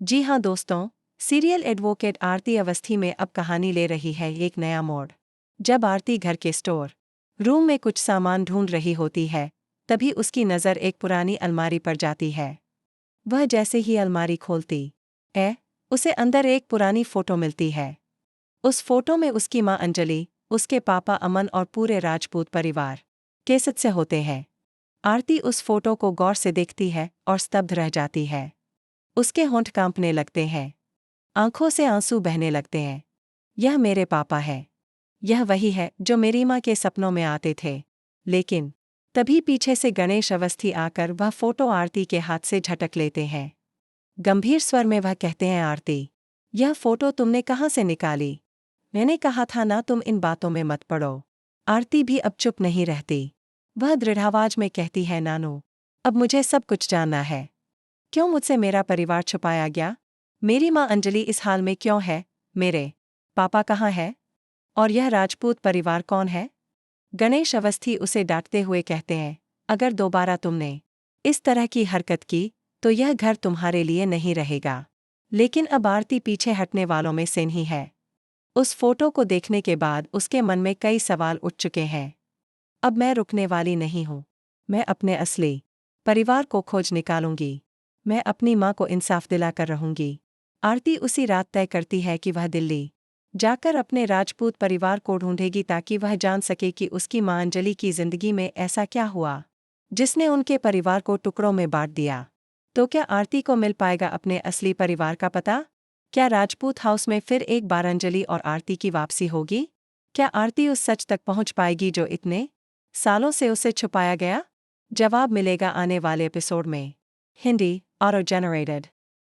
जी हाँ दोस्तों, serial advocate आरती अवस्थी में अब कहानी ले रही है एक नया मोड़। जब आरती घर के स्टोर रूम में कुछ सामान ढूंढ रही होती है, तभी उसकी नज़र एक पुरानी अलमारी पर जाती है। वह जैसे ही अलमारी खोलती है, उसे अंदर एक पुरानी फोटो मिलती है। उस फोटो में उसकी माँ अंजलि, उसके पापा अमन और पूरे राजपूत परिवार के सदस्य होते हैं। आरती उस फोटो को गौर से देखती है और स्तब्ध रह जाती है। उसके होंठ कांपने लगते हैं, आंखों से आंसू बहने लगते हैं। यह मेरे पापा है। यह वही है जो मेरी माँ के सपनों में आते थे। लेकिन तभी पीछे से गणेश अवस्थी आकर वह फोटो आरती के हाथ से झटक लेते हैं। गंभीर स्वर में वह कहते हैं, आरती, यह फोटो तुमने कहाँ से निकाली? मैंने कहा था ना, तुम इन बातों में मत पड़ो। आरती भी अब चुप नहीं रहती। वह दृढ़ आवाज में कहती है, नानू, अब मुझे सब कुछ जानना है। क्यों मुझसे मेरा परिवार छुपाया गया? मेरी माँ अंजलि इस हाल में क्यों है? मेरे पापा कहाँ है? और यह राजपूत परिवार कौन है? गणेश अवस्थी उसे डांटते हुए कहते हैं, अगर दोबारा तुमने इस तरह की हरकत की तो यह घर तुम्हारे लिए नहीं रहेगा। लेकिन अब आरती पीछे हटने वालों में से नहीं है। उस फोटो को देखने के बाद उसके मन में कई सवाल उठ चुके हैं। अब मैं रुकने वाली नहीं हूँ। मैं अपने असली परिवार को खोज निकालूंगी। मैं अपनी माँ को इंसाफ दिलाकर रहूंगी। आरती उसी रात तय करती है कि वह दिल्ली जाकर अपने राजपूत परिवार को ढूंढेगी ताकि वह जान सके कि उसकी माँ अंजलि की जिंदगी में ऐसा क्या हुआ जिसने उनके परिवार को टुकड़ों में बांट दिया। तो क्या आरती को मिल पाएगा अपने असली परिवार का पता? क्या राजपूत हाउस में फिर एक बार अंजलि और आरती की वापसी होगी? क्या आरती उस सच तक पहुंच पाएगी जो इतने सालों से उसे छुपाया गया? जवाब मिलेगा आने वाले एपिसोड में। Hindi auto generated.